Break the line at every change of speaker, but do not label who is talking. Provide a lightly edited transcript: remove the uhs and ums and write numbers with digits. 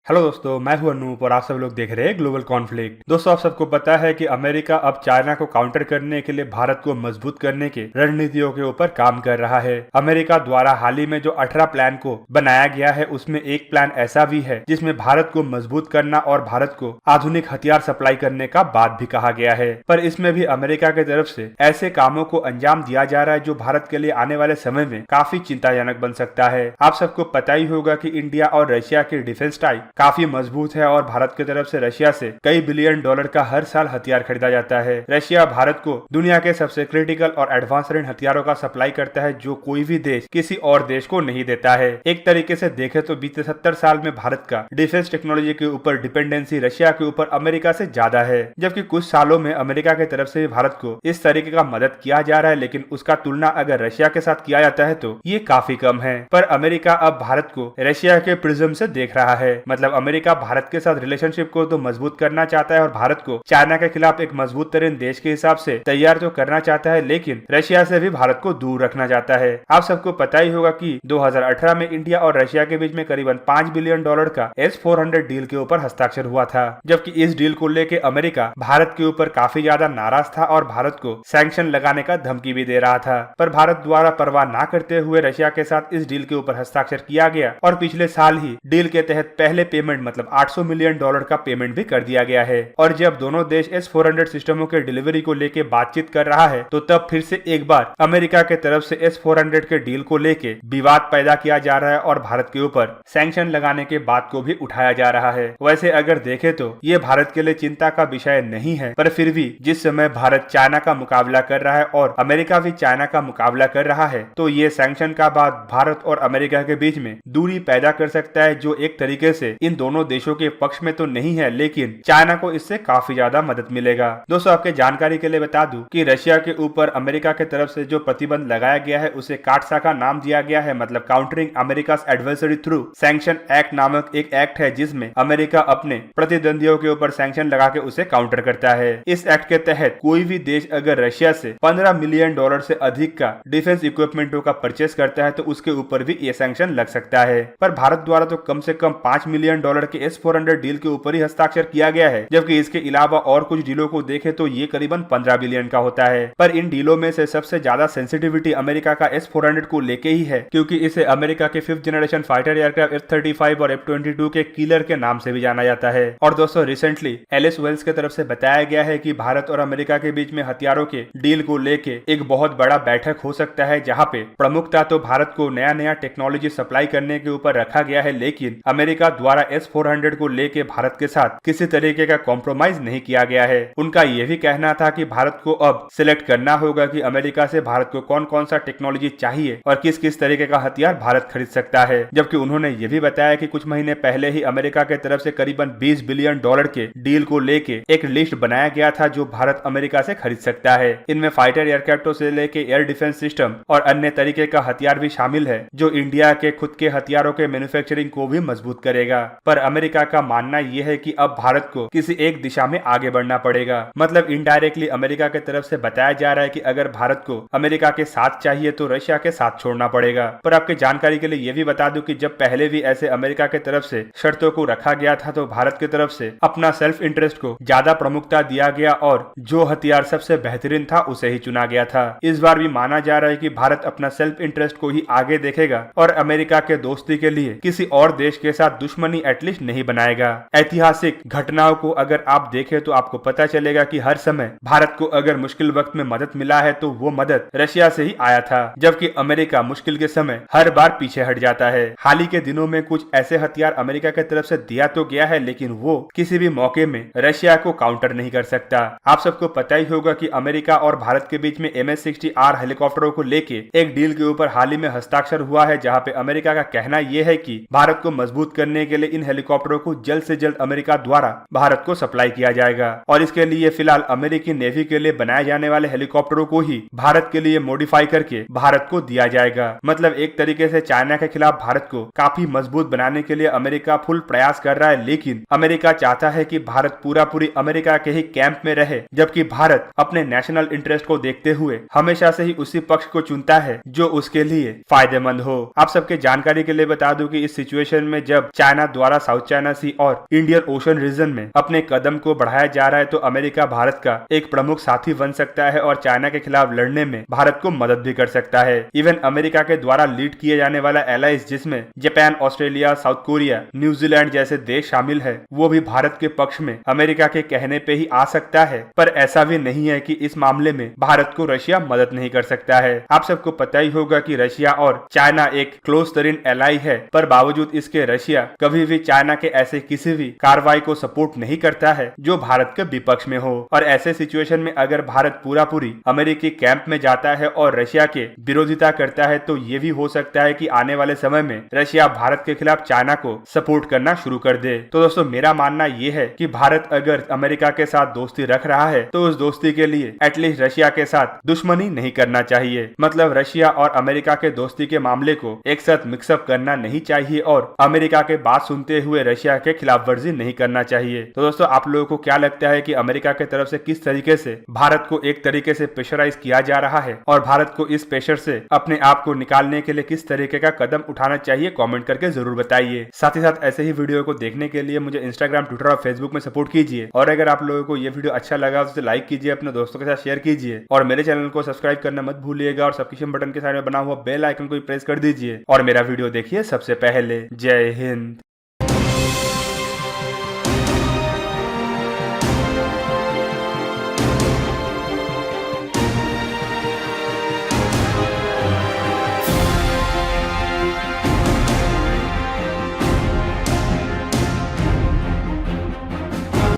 Hello दोस्तों, मैं हूं अनूप और आप सब लोग देख रहे हैं ग्लोबल कॉन्फ्लिक्ट। दोस्तों, आप सबको पता है कि अमेरिका अब चाइना को काउंटर करने के लिए भारत को मजबूत करने के रणनीतियों के ऊपर काम कर रहा है। अमेरिका द्वारा हाल ही में जो 18 प्लान को बनाया गया है, उसमें एक प्लान ऐसा भी है जिसमें भारत को मजबूत करना और भारत को आधुनिक हथियार सप्लाई करने का बात भी कहा गया है। पर इसमें भी अमेरिका की तरफ से ऐसे कामों को अंजाम दिया जा रहा है जो भारत के लिए आने वाले समय में काफी चिंताजनक बन सकता है। आप सबको पता ही होगा कि इंडिया और रशिया की डिफेंस टाई काफी मजबूत है और भारत की तरफ से रशिया से कई बिलियन डॉलर का हर साल हथियार खरीदा जाता है। रशिया भारत को दुनिया के सबसे क्रिटिकल और एडवांस हथियारों का सप्लाई करता है जो कोई भी देश किसी और देश को नहीं देता है। एक तरीके से देखें तो बीते 70 साल में भारत का डिफेंस टेक्नोलॉजी के ऊपर डिपेंडेंसी रशिया के ऊपर अमेरिका से ज्यादा है, जबकि कुछ सालों में अमेरिका की तरफ से भारत को इस तरीके का मदद किया जा रहा है, लेकिन उसका तुलना अगर रशिया के साथ किया जाता है तो ये काफी कम है। पर अमेरिका अब भारत को रशिया के प्रिज्म से देख रहा है। मतलब अमेरिका भारत के साथ रिलेशनशिप को तो मजबूत करना चाहता है और भारत को चाइना के खिलाफ एक मजबूत तरीन देश के हिसाब से तैयार तो करना चाहता है, लेकिन रशिया से भी भारत को दूर रखना चाहता है। आप सबको पता ही होगा कि 2018 में इंडिया और रशिया के बीच में करीबन $5 बिलियन का S-400 डील के ऊपर हस्ताक्षर हुआ था, जबकि इस डील को लेकर अमेरिका भारत के ऊपर काफी ज्यादा नाराज था और भारत को सैंक्शन लगाने का धमकी भी दे रहा था। पर भारत द्वारा परवाह ना करते हुए रशिया के साथ इस डील के ऊपर हस्ताक्षर किया गया और पिछले साल ही डील के तहत पहले पेमेंट मतलब $800 मिलियन का पेमेंट भी कर दिया गया है। और जब दोनों देश S-400 सिस्टमों के डिलीवरी को लेके बातचीत कर रहा है तो तब फिर से एक बार अमेरिका के तरफ से S-400 के डील को लेके विवाद पैदा किया जा रहा है और भारत के ऊपर सैंक्शन लगाने के बात को भी उठाया जा रहा है। वैसे अगर देखें तो ये भारत के लिए चिंता का विषय नहीं है, पर फिर भी जिस समय भारत चाइना का मुकाबला कर रहा है और अमेरिका भी चाइना का मुकाबला कर रहा है, तो ये सैंक्शन का बाद भारत और अमेरिका के बीच में दूरी पैदा कर सकता है, जो एक तरीके से इन दोनों देशों के पक्ष में तो नहीं है, लेकिन चाइना को इससे काफी ज्यादा मदद मिलेगा। दोस्तों, आपके जानकारी के लिए बता दूं कि रशिया के ऊपर अमेरिका के तरफ से जो प्रतिबंध लगाया गया है उसे काटसा का नाम दिया गया है, मतलब countering America's adversary through sanction act नामक एक एक्ट है, जिसमें अमेरिका अपने प्रतिद्वंदियों के ऊपर सैंक्शन लगा के उसे काउंटर करता है। इस एक्ट के तहत कोई भी देश अगर रशिया से $15 मिलियन से अधिक का डिफेंस इक्विपमेंटों का परचेस करता है तो उसके ऊपर भी ये सैंक्शन लग सकता है। पर भारत द्वारा तो कम से कम $5 मिलियन के S-400 डील के ऊपर ही हस्ताक्षर किया गया है, जबकि इसके अलावा और कुछ डीलों को देखें तो ये करीबन 15 बिलियन का होता है। पर इन डीलों में से सबसे ज्यादा सेंसिटिविटी अमेरिका का S-400 को लेके ही है, क्योंकि इसे अमेरिका के 5th generation fighter aircraft F-35 और F-22 के किलर के नाम से भी जाना जाता है। और दोस्तों, रिसेंटली एलिस वेल्स की तरफ से बताया गया है कि भारत और अमेरिका के बीच में हथियारों के डील को लेके एक बहुत बड़ा बैठक हो सकता है, जहाँ पे प्रमुखता तो भारत को नया नया टेक्नोलॉजी सप्लाई करने के ऊपर रखा गया है, लेकिन अमेरिका द्वारा S-400 को लेके भारत के साथ किसी तरीके का कॉम्प्रोमाइज नहीं किया गया है। उनका यह भी कहना था कि भारत को अब सिलेक्ट करना होगा कि अमेरिका से भारत को कौन कौन सा टेक्नोलॉजी चाहिए और किस किस तरीके का हथियार भारत खरीद सकता है। जबकि उन्होंने ये भी बताया कि कुछ महीने पहले ही अमेरिका के तरफ से करीबन $20 बिलियन के डील को लेके एक लिस्ट बनाया गया था जो भारत अमेरिका से खरीद सकता है। इनमें फाइटर एयरक्राफ्टों से लेके एयर डिफेंस सिस्टम और अन्य तरीके का हथियार भी शामिल है, जो इंडिया के खुद के हथियारों के मैन्युफैक्चरिंग को भी मजबूत करेगा। पर अमेरिका का मानना यह है कि अब भारत को किसी एक दिशा में आगे बढ़ना पड़ेगा। मतलब इनडायरेक्टली अमेरिका की तरफ से बताया जा रहा है कि अगर भारत को अमेरिका के साथ चाहिए तो रशिया के साथ छोड़ना पड़ेगा। पर आपके जानकारी के लिए यह भी बता दूं कि जब पहले भी ऐसे अमेरिका की तरफ से शर्तों को रखा गया था तो भारत की तरफ से अपना सेल्फ इंटरेस्ट को ज्यादा प्रमुखता दिया गया और जो हथियार सबसे बेहतरीन था उसे ही चुना गया था। इस बार भी माना जा रहा है कि भारत अपना सेल्फ इंटरेस्ट को ही आगे देखेगा और अमेरिका के दोस्ती के लिए किसी और देश के साथ दुश्मनी एटलीस्ट नहीं बनाएगा। ऐतिहासिक घटनाओं को अगर आप देखें तो आपको पता चलेगा कि हर समय भारत को अगर मुश्किल वक्त में मदद मिला है तो वो मदद रशिया से ही आया था, जबकि अमेरिका मुश्किल के समय हर बार पीछे हट जाता है। हाल ही के दिनों में कुछ ऐसे हथियार अमेरिका की तरफ से दिया तो गया है, लेकिन वो किसी भी मौके में रशिया को काउंटर नहीं कर सकता। आप सबको पता ही होगा कि अमेरिका और भारत के बीच में MS-60R हेलीकॉप्टरों को लेके एक डील के ऊपर हाल ही में हस्ताक्षर हुआ है, जहाँ पे अमेरिका का कहना यह है कि भारत को मजबूत करने के लिए इन हेलीकॉप्टरों को जल्द से जल्द अमेरिका द्वारा भारत को सप्लाई किया जाएगा और इसके लिए फिलहाल अमेरिकी नेवी के लिए बनाए जाने वाले हेलीकॉप्टरों को ही भारत के लिए मॉडिफाई करके भारत को दिया जाएगा। मतलब एक तरीके से चाइना के खिलाफ भारत को काफी मजबूत बनाने के लिए अमेरिका फुल प्रयास कर रहा है, लेकिन अमेरिका चाहता है कि भारत पूरी अमेरिका के ही कैंप में रहे, जबकि भारत अपने नेशनल इंटरेस्ट को देखते हुए हमेशा से ही उसी पक्ष को चुनता है जो उसके लिए फायदेमंद हो। आप सबके जानकारी के लिए बता दूं कि इस सिचुएशन में जब चाइना द्वारा साउथ चाइना सी और इंडियन ओशन रीजन में अपने कदम को बढ़ाया जा रहा है तो अमेरिका भारत का एक प्रमुख साथी बन सकता है और चाइना के खिलाफ लड़ने में भारत को मदद भी कर सकता है। इवन अमेरिका के द्वारा लीड किए जाने वाला एलाइज जिसमें Japan, Australia, south Korea, New Zealand जैसे देश शामिल है, वो भी भारत के पक्ष में अमेरिका के कहने पे ही आ सकता है। पर ऐसा भी नहीं है कि इस मामले में भारत को रशिया मदद नहीं कर सकता है। आप सबको पता ही होगा कि रशिया और चाइना एक क्लोज तरीन एलाई है, पर बावजूद इसके रशिया कभी भी चाइना के ऐसे किसी भी कार्रवाई को सपोर्ट नहीं करता है जो भारत के विपक्ष में हो। और ऐसे सिचुएशन में अगर भारत पूरी अमेरिकी कैंप में जाता है और रशिया के विरोधिता करता है तो ये भी हो सकता है कि आने वाले समय में रशिया भारत के खिलाफ चाइना को सपोर्ट करना शुरू कर दे। तो दोस्तों मेरा मानना ये है कि भारत अगर अमेरिका के साथ दोस्ती रख रहा है तो उस दोस्ती के लिए एटलीस्ट रशिया के साथ दुश्मनी नहीं करना चाहिए। मतलब रशिया और अमेरिका के दोस्ती के मामले को एक साथ मिक्सअप करना नहीं चाहिए और अमेरिका के बात सुनते हुए रशिया के खिलाफ वर्जी नहीं करना चाहिए। तो दोस्तों आप लोगों को क्या लगता है कि अमेरिका की तरफ से किस तरीके से भारत को एक तरीके से प्रेशराइज किया जा रहा है और भारत को इस प्रेशर से अपने आप को निकालने के लिए किस तरीके का कदम उठाना चाहिए, कमेंट करके जरूर बताइए। साथ ही साथ ऐसे ही वीडियो को देखने के लिए मुझे इंस्टाग्राम, ट्विटर और फेसबुक में सपोर्ट कीजिए। और अगर आप लोगों को ये वीडियो अच्छा लगा तो लाइक कीजिए, अपने दोस्तों के साथ शेयर कीजिए और मेरे चैनल को सब्सक्राइब करना मत भूलिएगा और सब्सक्रिप्शन बटन के साइड में बना हुआ बेल आइकन को प्रेस कर दीजिए और मेरा वीडियो देखिए सबसे पहले। जय हिंद।